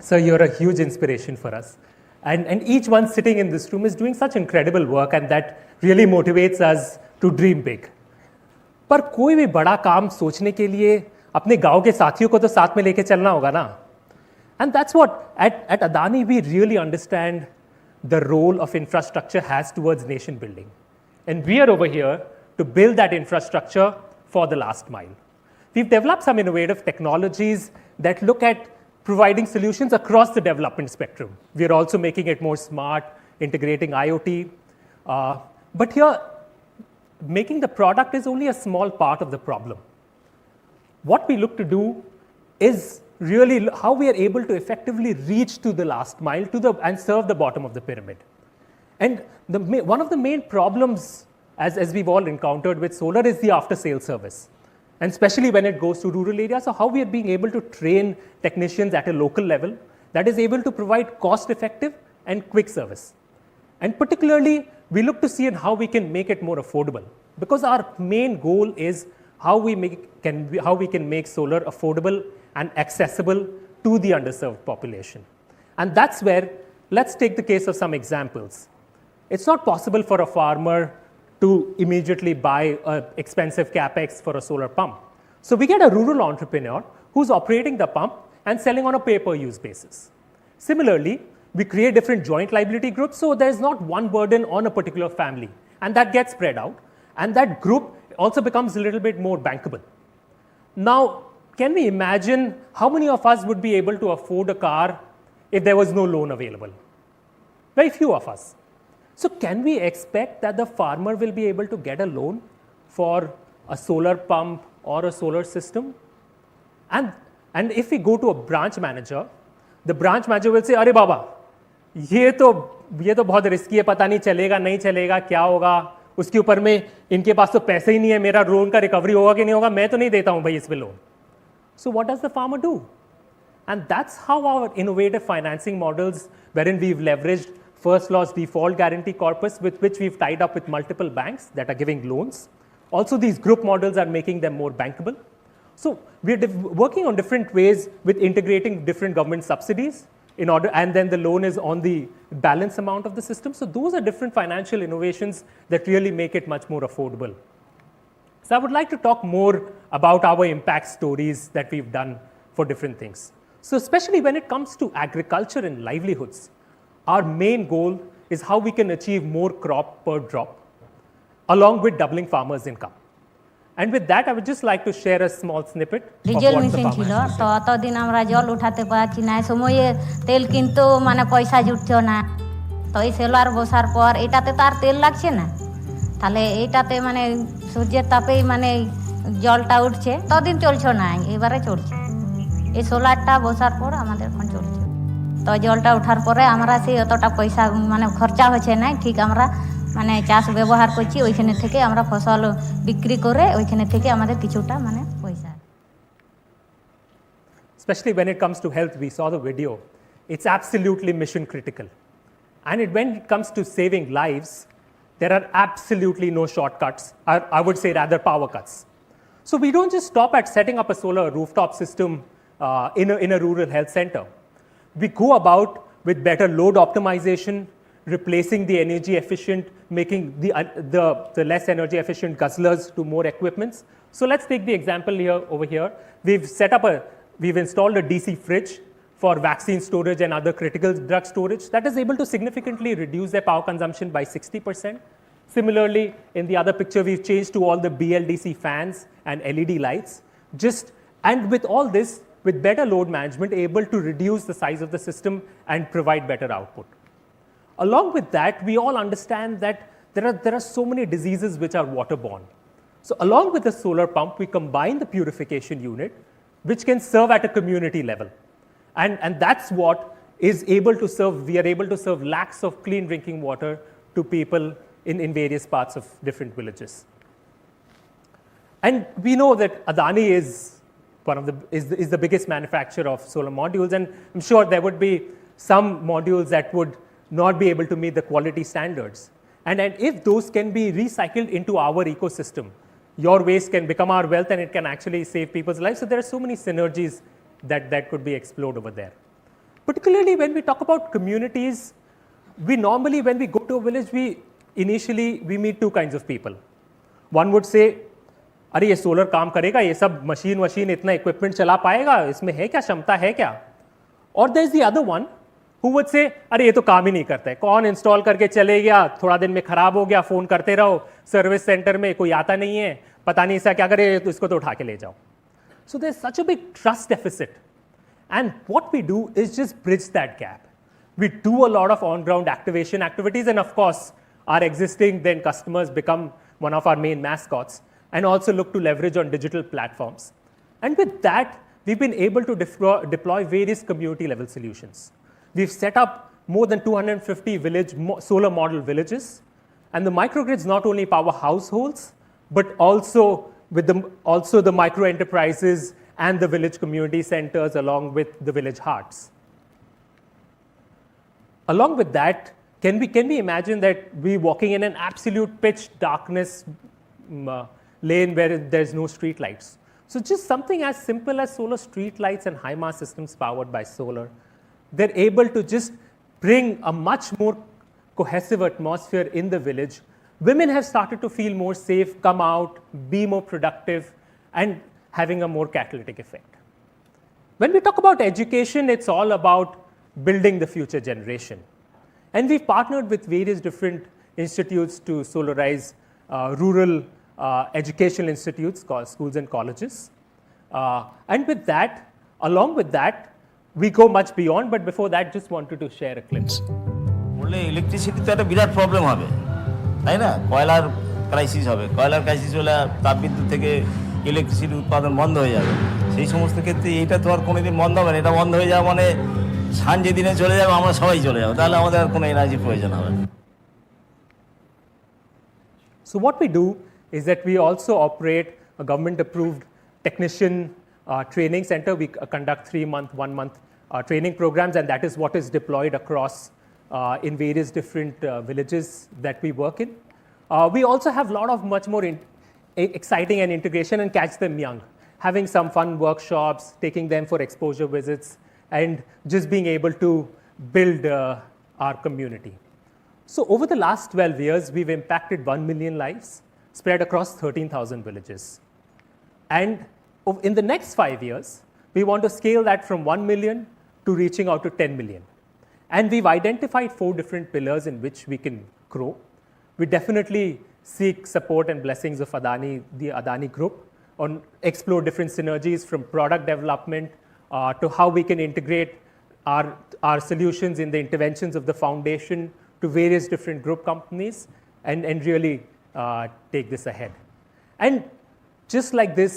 So you're a huge inspiration for us. And each one sitting in this room is doing such incredible work, and that really motivates us to dream big. पर कोई भी बड़ा काम सोचने के लिए अपने गांव के साथियों को तो साथ में लेके चलना होगा ना. And that's what at Adani we really understand the role of infrastructure has towards nation building. And we are over here to build that infrastructure for the last mile. We've developed some innovative technologies that look at providing solutions across the development spectrum. We are also making it more smart, integrating IoT. But here, making the product is only a small part of the problem. What we look to do is really how we are able to effectively reach to the last mile and serve the bottom of the pyramid. And one of the main problems, as we've all encountered with solar, is the after-sale service. And especially when it goes to rural areas, so how we are being able to train technicians at a local level that is able to provide cost-effective and quick service. And particularly, we look to see how we can make it more affordable, because our main goal is how we can make solar affordable and accessible to the underserved population. And that's where, let's take the case of some examples. It's not possible for a farmer to immediately buy an expensive capex for a solar pump. So we get a rural entrepreneur who's operating the pump and selling on a pay-per-use basis. Similarly, we create different joint liability groups, so there's not one burden on a particular family, and that gets spread out, and that group also becomes a little bit more bankable. Now, can we imagine how many of us would be able to afford a car if there was no loan available? Very few of us. So can we expect that the farmer will be able to get a loan for a solar pump or a solar system? And if we go to a branch manager, the branch manager will say, "Arey Baba, ये तो बहुत risky है, पता नहीं चलेगा नहीं चलेगा क्या होगा, उसके ऊपर में इनके पास तो पैसे ही नहीं है, मेरा लोन का रिकवरी होगा कि नहीं होगा, मैं तो नहीं देता हूं भाई इस पे loan." So what does the farmer do? And that's how our innovative financing models, wherein we've leveraged first loss default guarantee corpus, with which we've tied up with multiple banks that are giving loans. Also, these group models are making them more bankable. So we're working on different ways with integrating different government subsidies in order, and then the loan is on the balance amount of the system. So those are different financial innovations that really make it much more affordable. So I would like to talk more about our impact stories that we've done for different things. So especially when it comes to agriculture and livelihoods, our main goal is how we can achieve more crop per drop, along with doubling farmers' income. And with that, I would just like to share a small snippet of what the farmer has to say. তো দিন আমরা জল উঠাতে পারছি না, সময়ে তেল কিন্তু মানে পয়সা জুটছো না, তো এই সোলার বসার পর এটাতে তো আর তেল লাগছে না, তাহলে এইটাতে মানে সূর্যের তাপেই মানে জলটা উঠছে, ততদিন চলছে না, এবারে চলছে। এই সোলারটা বসার পর আমাদের এখন চলছে, তো জলটা ওঠার পরে আমরা সেই অতটা পয়সা মানে খরচা হচ্ছে না, ঠিক আমরা মানে চাষ ব্যবহার করছি, ওইখানে থেকে আমরা ফসল বিক্রি করে ওইখানে থেকে আমাদের কিছুটা মানে পয়সা। Especially when it comes to health, we saw the video. It's absolutely mission critical. And when it comes to saving lives, there are absolutely no shortcuts. I would say rather power cuts. So we don't just stop at setting up a solar rooftop system in a rural health center. We go about with better load optimization, replacing the energy efficient, making the less energy efficient guzzlers to more equipments. So let's take the example over here. We've installed a DC fridge for vaccine storage and other critical drug storage that is able to significantly reduce their power consumption by 60%. Similarly, in the other picture, we've changed to all the BLDC fans and LED lights. And with all this, with better load management, able to reduce the size of the system and provide better output. Along with that, we all understand that there are so many diseases which are waterborne. So along with the solar pump, we combine the purification unit, which can serve at a community level. And that's what is able to serve, we are able to serve lakhs of clean drinking water to people in various parts of different villages. And we know that Adani is the biggest manufacturer of solar modules, and I'm sure there would be some modules that would not be able to meet the quality standards. And if those can be recycled into our ecosystem, your waste can become our wealth and it can actually save people's lives. So there are so many synergies that could be explored over there. Particularly when we talk about communities, we normally, when we go to a village, we meet two kinds of people. One would say, अरे ये solar काम करेगा, ये सब machine वशीन इतना equipment चला पाएगा, इसमें है क्या, क्षमता है क्या? और there is the other one who would say, अरे ये तो काम ही नहीं करता है, कौन इंस्टॉल करके चले गया, थोड़ा दिन में खराब हो गया, फोन करते रहो, सर्विस सेंटर में कोई आता नहीं है, पता नहीं इसका क्या करे, तो इसको तो उठा के ले जाओ. So there's such a big trust deficit. And what we do is just bridge that gap. We do a lot of on-ground activation activities, and of course, our existing then customers become one of our main mascots, and also look to leverage on digital platforms. And with that, we've been able to deploy various community-level solutions. We've set up more than 250 solar model villages, and the microgrids not only power households, but also the micro enterprises and the village community centers along with the village hearts. Along with that, can we imagine that we're walking in an absolute pitch darkness lane where there's no street lights? So just something as simple as solar street lights and high mass systems powered by solar, they're able to just bring a much more cohesive atmosphere in the village. Women have started to feel more safe, come out, be more productive, and having a more catalytic effect. When we talk about education, it's all about building the future generation. And we've partnered with various different institutes to solarize rural educational institutes called schools and colleges. And with that, along with that, we go much beyond, but before that, just wanted to share a clip. বললে electricity তো একটা বিরাট problem হবে, তাই না? কয়লার crisis হবে, কয়লার crisis হলে তাপবিদ্যুৎ থেকে ইলেকট্রিসিটি উৎপাদন বন্ধ হয়ে যাবে। সেই সমস্ত ক্ষেত্রে এইটা তো আর কোনোদিন বন্ধ হবে না। এটা বন্ধ হয়ে যাওয়া মানে সানজে দিনে চলে যাবে, আমরা সবাই চলে যাবো, তাহলে আমাদের আর কোনো এনার্জি প্রয়োজন হবে না। So what we do is that we also operate a government-approved technician training center. We conduct 3-month, 1-month training programs, and that is what is deployed across in various different villages that we work in. We also have a lot of much more exciting and integration and catch them young, having some fun workshops, taking them for exposure visits, and just being able to build our community. So over the last 12 years, we've impacted 1 million lives, spread across 13,000 villages. And in the next 5 years, we want to scale that from 1 million to reaching out to 10 million. And we've identified 4 different pillars in which we can grow. We definitely seek support and blessings of Adani, the Adani group, on explore different synergies from product development to how we can integrate our solutions in the interventions of the foundation to various different group companies and really take this ahead. And just like this,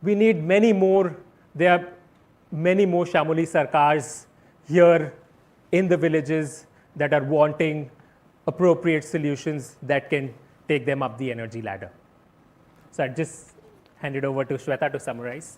we need many more. There are many more Shamoli Sarkars here in the villages that are wanting appropriate solutions that can take them up the energy ladder. So I just hand it over to Shweta to summarize.